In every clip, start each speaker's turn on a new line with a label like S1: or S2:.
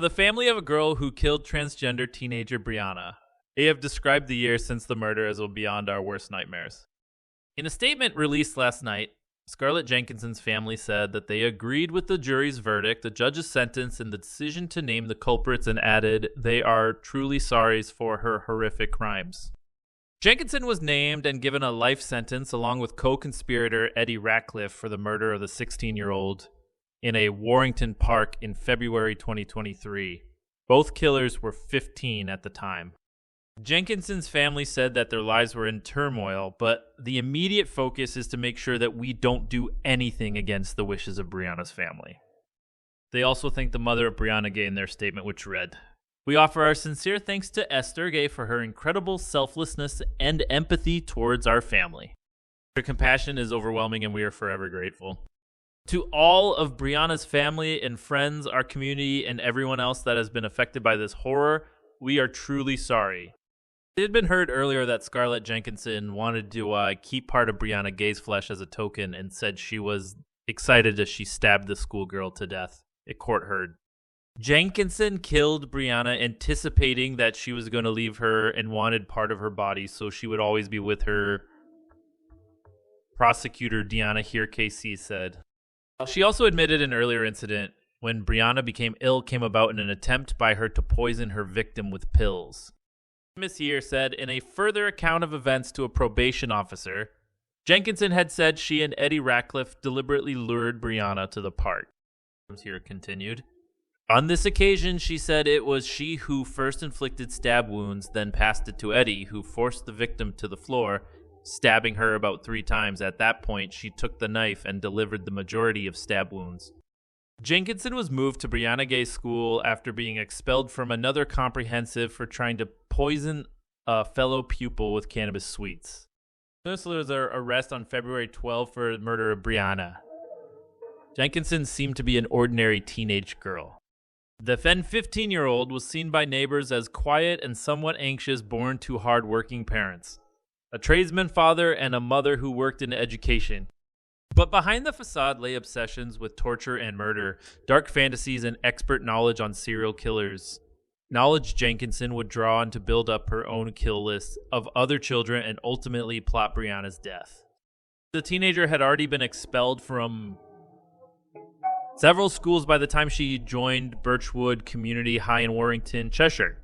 S1: The family of a girl who killed transgender teenager Brianna. They have described the year since the murder as beyond our worst nightmares. In a statement released last night, Scarlett Jenkinson's family said that they agreed with the jury's verdict, the judge's sentence, and the decision to name the culprits, and added they are truly sorry for her horrific crimes. Jenkinson was named and given a life sentence along with co-conspirator Eddie Ratcliffe for the murder of the 16-year-old in a Warrington park in February 2023. Both killers were 15 at the time. Jenkinson's family said that their lives were in turmoil, but the immediate focus is to make sure that we don't do anything against the wishes of Brianna's family. They also thanked the mother of Brianna Ghey in their statement, which read, "We offer our sincere thanks to Esther Ghey for her incredible selflessness and empathy towards our family. Her compassion is overwhelming and we are forever grateful. To all of Brianna's family and friends, our community, and everyone else that has been affected by this horror, we are truly sorry." It had been heard earlier that Scarlett Jenkinson wanted to keep part of Brianna Ghey's flesh as a token and said she was excited as she stabbed the schoolgirl to death. A court heard. Jenkinson killed Brianna anticipating that she was going to leave her and wanted part of her body so she would always be with her, prosecutor Deanna Here KC said. She also admitted an earlier incident when Brianna became ill came about in an attempt by her to poison her victim with pills. Miss Year said in a further account of events to a probation officer, Jenkinson had said she and Eddie Ratcliffe deliberately lured Brianna to the park. Here continued. On this occasion, she said it was she who first inflicted stab wounds, then passed it to Eddie, who forced the victim to the floor, stabbing her about 3 times. At that point, she took the knife and delivered the majority of stab wounds. Jenkinson was moved to Brianna Ghey's school after being expelled from another comprehensive for trying to poison a fellow pupil with cannabis sweets. This was her arrest on February 12 for the murder of Brianna. Jenkinson seemed to be an ordinary teenage girl. The then 15-year-old was seen by neighbors as quiet and somewhat anxious, born to hard-working parents, a tradesman father, and a mother who worked in education. But behind the facade lay obsessions with torture and murder, dark fantasies, and expert knowledge on serial killers. Knowledge Jenkinson would draw on to build up her own kill list of other children and ultimately plot Brianna's death. The teenager had already been expelled from several schools by the time she joined Birchwood Community High in Warrington, Cheshire.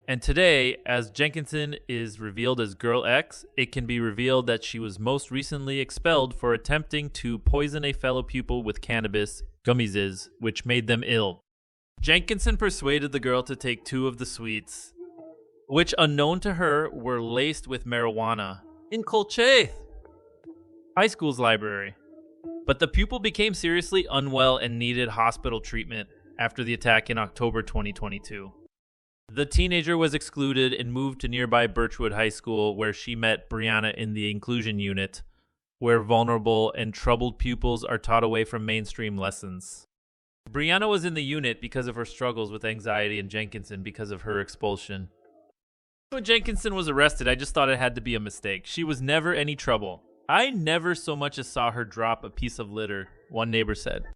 S1: And today, as Jenkinson is revealed as Girl X, it can be revealed that she was most recently expelled for attempting to poison a fellow pupil with cannabis gummies, which made them ill. Jenkinson persuaded the girl to take 2 of the sweets, which, unknown to her, were laced with marijuana, in Colcheth High School's library. But the pupil became seriously unwell and needed hospital treatment after the attack in October 2022. The teenager was excluded and moved to nearby Birchwood High School, where she met Brianna in the inclusion unit, where vulnerable and troubled pupils are taught away from mainstream lessons. Brianna was in the unit because of her struggles with anxiety, and Jenkinson because of her expulsion. When Jenkinson was arrested, I just thought it had to be a mistake. She was never any trouble. I never so much as saw her drop a piece of litter, one neighbor said.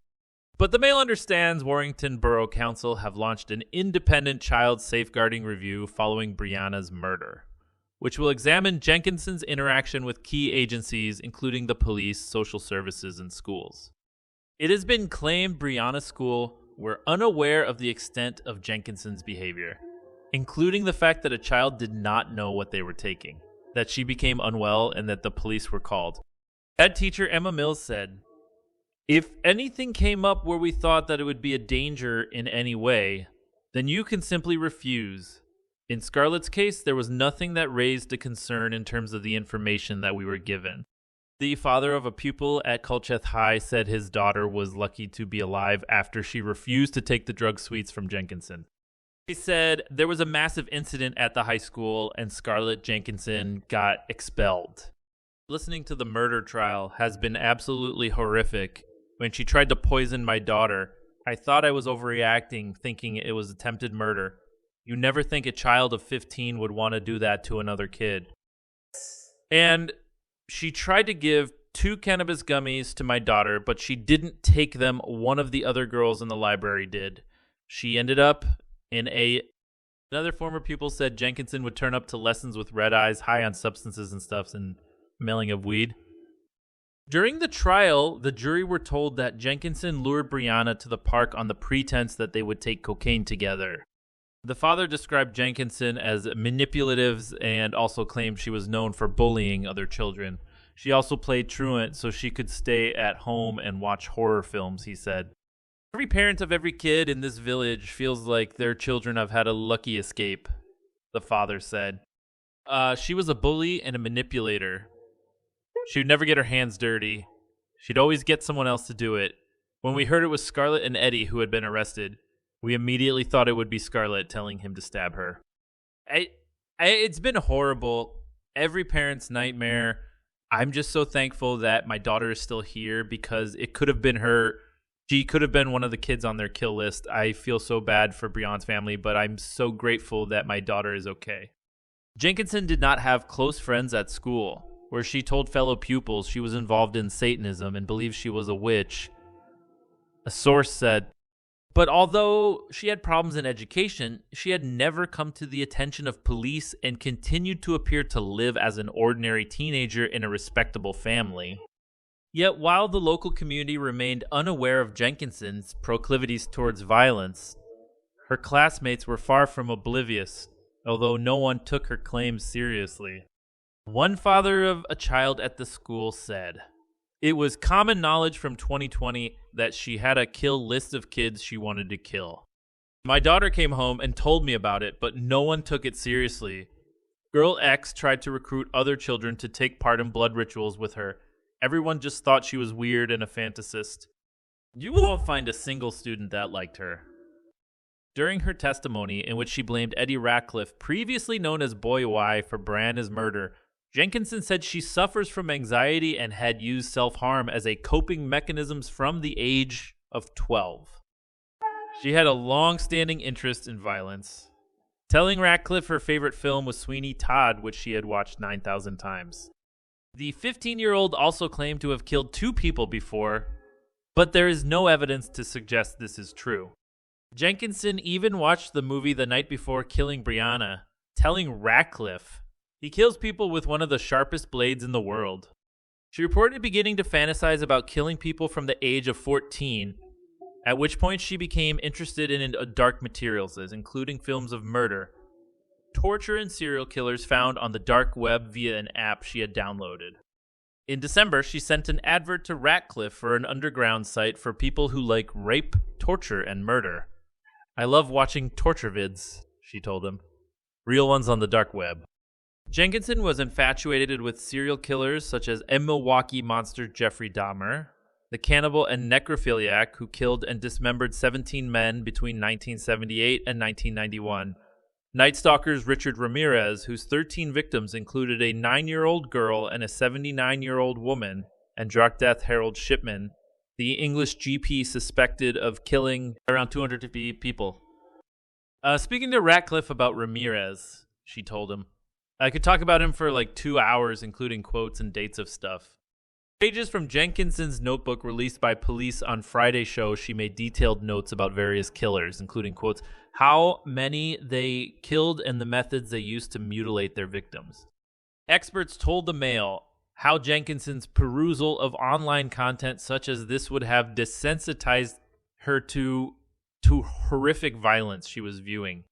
S1: But the Mail understands Warrington Borough Council have launched an independent child safeguarding review following Brianna's murder, which will examine Jenkinson's interaction with key agencies, including the police, social services, and schools. It has been claimed Brianna's school were unaware of the extent of Jenkinson's behavior, including the fact that a child did not know what they were taking, that she became unwell, and that the police were called. Head teacher Emma Mills said, "If anything came up where we thought that it would be a danger in any way, then you can simply refuse. In Scarlett's case, there was nothing that raised a concern in terms of the information that we were given." The father of a pupil at Colcheth High said his daughter was lucky to be alive after she refused to take the drug sweets from Jenkinson. He said there was a massive incident at the high school and Scarlett Jenkinson got expelled. Listening to the murder trial has been absolutely horrific. When she tried to poison my daughter, I thought I was overreacting, thinking it was attempted murder. You never think a child of 15 would want to do that to another kid. And she tried to give 2 cannabis gummies to my daughter, but she didn't take them. One of the other girls in the library did. She ended up in a... Another former pupil said Jenkinson would turn up to lessons with red eyes, high on substances and stuff, and smelling of weed. During the trial, the jury were told that Jenkinson lured Brianna to the park on the pretense that they would take cocaine together. The father described Jenkinson as manipulative and also claimed she was known for bullying other children. She also played truant so she could stay at home and watch horror films, he said. Every parent of every kid in this village feels like their children have had a lucky escape, the father said. She was a bully and a manipulator. She would never get her hands dirty. She'd always get someone else to do it. When we heard it was Scarlett and Eddie who had been arrested, we immediately thought it would be Scarlett telling him to stab her. It's been horrible. Every parent's nightmare. I'm just so thankful that my daughter is still here because it could have been her. She could have been one of the kids on their kill list. I feel so bad for Brianna's family, but I'm so grateful that my daughter is okay. Jenkinson did not have close friends at school, where she told fellow pupils she was involved in Satanism and believed she was a witch. A source said, but although she had problems in education, she had never come to the attention of police and continued to appear to live as an ordinary teenager in a respectable family. Yet while the local community remained unaware of Jenkinson's proclivities towards violence, her classmates were far from oblivious, although no one took her claims seriously. One father of a child at the school said, "It was common knowledge from 2020 that she had a kill list of kids she wanted to kill. My daughter came home and told me about it, but no one took it seriously. Girl X tried to recruit other children to take part in blood rituals with her. Everyone just thought she was weird and a fantasist. You won't find a single student that liked her." During her testimony, in which she blamed Eddie Ratcliffe, previously known as Boy Y, for Brianna's murder, Jenkinson said she suffers from anxiety and had used self-harm as a coping mechanism from the age of 12. She had a long-standing interest in violence, telling Ratcliffe her favorite film was Sweeney Todd, which she had watched 9,000 times. The 15-year-old also claimed to have killed 2 people before, but there is no evidence to suggest this is true. Jenkinson even watched the movie the night before killing Brianna, telling Ratcliffe he kills people with one of the sharpest blades in the world. She reported beginning to fantasize about killing people from the age of 14, at which point she became interested in dark materials, including films of murder, torture, and serial killers found on the dark web via an app she had downloaded. In December, she sent an advert to Ratcliffe for an underground site for people who like rape, torture, and murder. "I love watching torture vids," she told him. "Real ones on the dark web." Jenkinson was infatuated with serial killers such as a Milwaukee monster Jeffrey Dahmer, the cannibal and necrophiliac who killed and dismembered 17 men between 1978 and 1991, Night Stalker's Richard Ramirez, whose 13 victims included a 9-year-old girl and a 79-year-old woman, and Drug Death Harold Shipman, the English GP suspected of killing around 250 people. Speaking to Ratcliffe about Ramirez, she told him, "I could talk about him for like 2 hours, including quotes and dates of stuff." Pages from Jenkinson's notebook released by police on Friday show she made detailed notes about various killers, including quotes, how many they killed and the methods they used to mutilate their victims. Experts told the Mail how Jenkinson's perusal of online content such as this would have desensitized her to horrific violence she was viewing.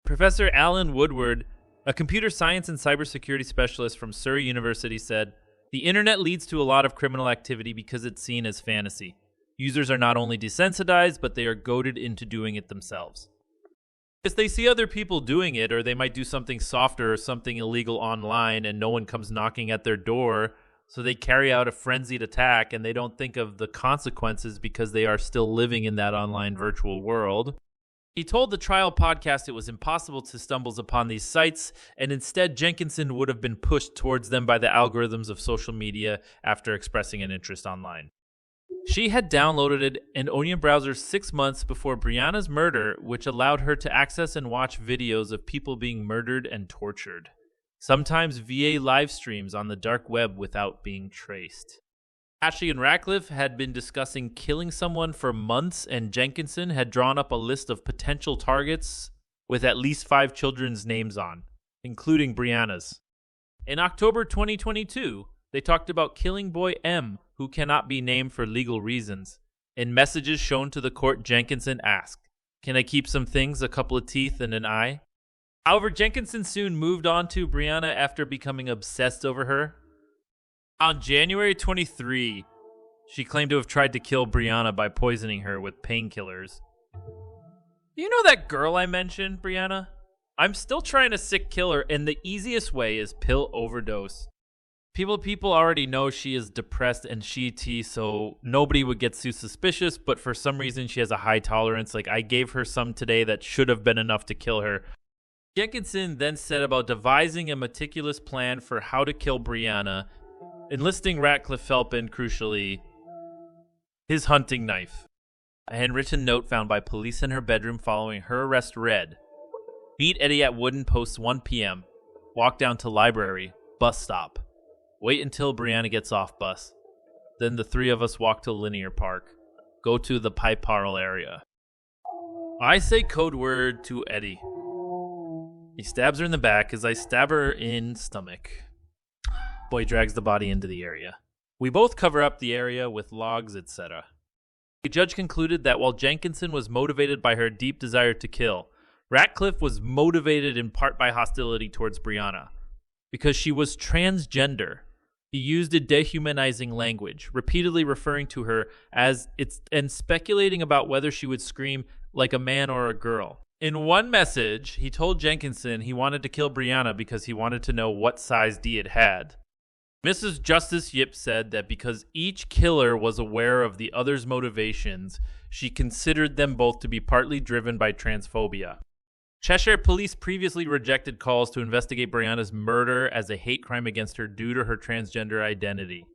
S1: Professor Alan Woodward, a computer science and cybersecurity specialist from Surrey University, said, "The internet leads to a lot of criminal activity because it's seen as fantasy. Users are not only desensitized, but they are goaded into doing it themselves. If they see other people doing it, or they might do something softer or something illegal online and no one comes knocking at their door, so they carry out a frenzied attack and they don't think of the consequences because they are still living in that online virtual world." He told the Trial podcast it was impossible to stumble upon these sites, and instead Jenkinson would have been pushed towards them by the algorithms of social media after expressing an interest online. She had downloaded an Onion browser 6 months before Brianna's murder, which allowed her to access and watch videos of people being murdered and tortured, sometimes via live streams on the dark web without being traced. Ashley and Ratcliffe had been discussing killing someone for months, and Jenkinson had drawn up a list of potential targets with at least 5 children's names on, including Brianna's. In October 2022, they talked about killing boy M, who cannot be named for legal reasons. In messages shown to the court, Jenkinson asked, "Can I keep some things, a couple of teeth and an eye?" However, Jenkinson soon moved on to Brianna after becoming obsessed over her. On January 23, she claimed to have tried to kill Brianna by poisoning her with painkillers. You know that girl I mentioned, Brianna? I'm still trying to sick kill her, and the easiest way is pill overdose. People already know she is depressed and she so nobody would get too suspicious, but for some reason she has a high tolerance. Like, I gave her some today that should have been enough to kill her. Jenkinson then set about devising a meticulous plan for how to kill Brianna, enlisting Ratcliffe Felpin, crucially, his hunting knife. A handwritten note found by police in her bedroom following her arrest read, "Meet Eddie at Wooden Post 1 p.m. Walk down to library, bus stop. Wait until Brianna gets off bus. Then the 3 of us walk to Linear Park. Go to the Pipe Parle area. I say code word to Eddie. He stabs her in the back as I stab her in stomach. Boy drags the body into the area. We both cover up the area with logs, etc. The judge concluded that while Jenkinson was motivated by her deep desire to kill, Ratcliffe was motivated in part by hostility towards Brianna. Because she was transgender, he used a dehumanizing language, repeatedly referring to her as and speculating about whether she would scream like a man or a girl. In one message, he told Jenkinson he wanted to kill Brianna because he wanted to know what size D it had. Mrs. Justice Yip said that because each killer was aware of the other's motivations, she considered them both to be partly driven by transphobia. Cheshire police previously rejected calls to investigate Brianna's murder as a hate crime against her due to her transgender identity.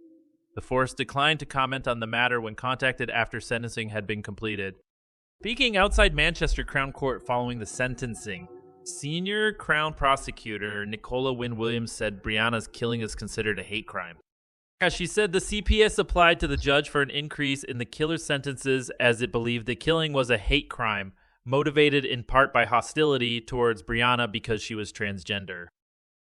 S1: The force declined to comment on the matter when contacted after sentencing had been completed. Speaking outside Manchester Crown Court following the sentencing, senior Crown prosecutor Nicola Wynne Williams said Brianna's killing is considered a hate crime. As she said, the CPS applied to the judge for an increase in the killer's sentences as it believed the killing was a hate crime, motivated in part by hostility towards Brianna because she was transgender.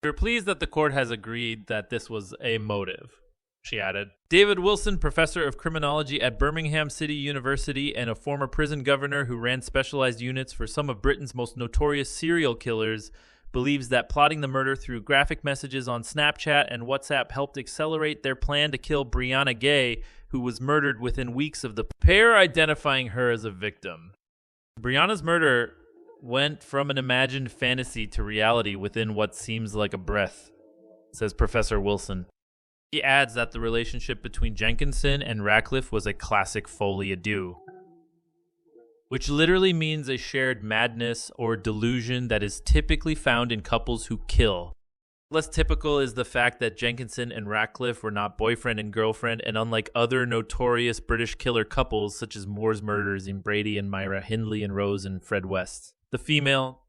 S1: We're pleased that the court has agreed that this was a motive, she added. David Wilson, professor of criminology at Birmingham City University and a former prison governor who ran specialized units for some of Britain's most notorious serial killers, believes that plotting the murder through graphic messages on Snapchat and WhatsApp helped accelerate their plan to kill Brianna Ghey, who was murdered within weeks of the pair identifying her as a victim. Brianna's murder went from an imagined fantasy to reality within what seems like a breath, says Professor Wilson. He adds that the relationship between Jenkinson and Ratcliffe was a classic folie à deux, which literally means a shared madness or delusion that is typically found in couples who kill. Less typical is the fact that Jenkinson and Ratcliffe were not boyfriend and girlfriend, and unlike other notorious British killer couples such as Moore's murders in Brady and Myra Hindley and Rose and Fred West, the female,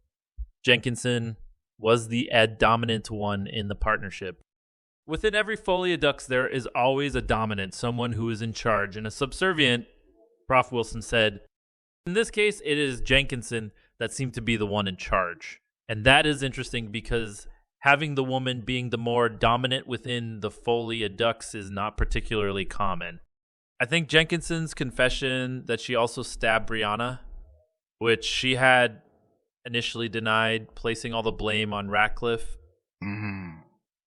S1: Jenkinson, was the dominant one in the partnership. Within every folie à deux, there is always a dominant, someone who is in charge, and a subservient, Prof. Wilson said. In this case, it is Jenkinson that seemed to be the one in charge. And that is interesting because having the woman being the more dominant within the folie à deux is not particularly common. I think Jenkinson's confession that she also stabbed Brianna, which she had initially denied, placing all the blame on Ratcliffe,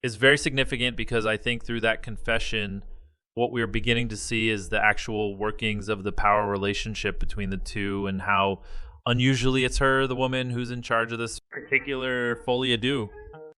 S1: is very significant because I think through that confession, what we're beginning to see is the actual workings of the power relationship between the two and how unusually it's her, the woman, who's in charge of this particular folie à deux.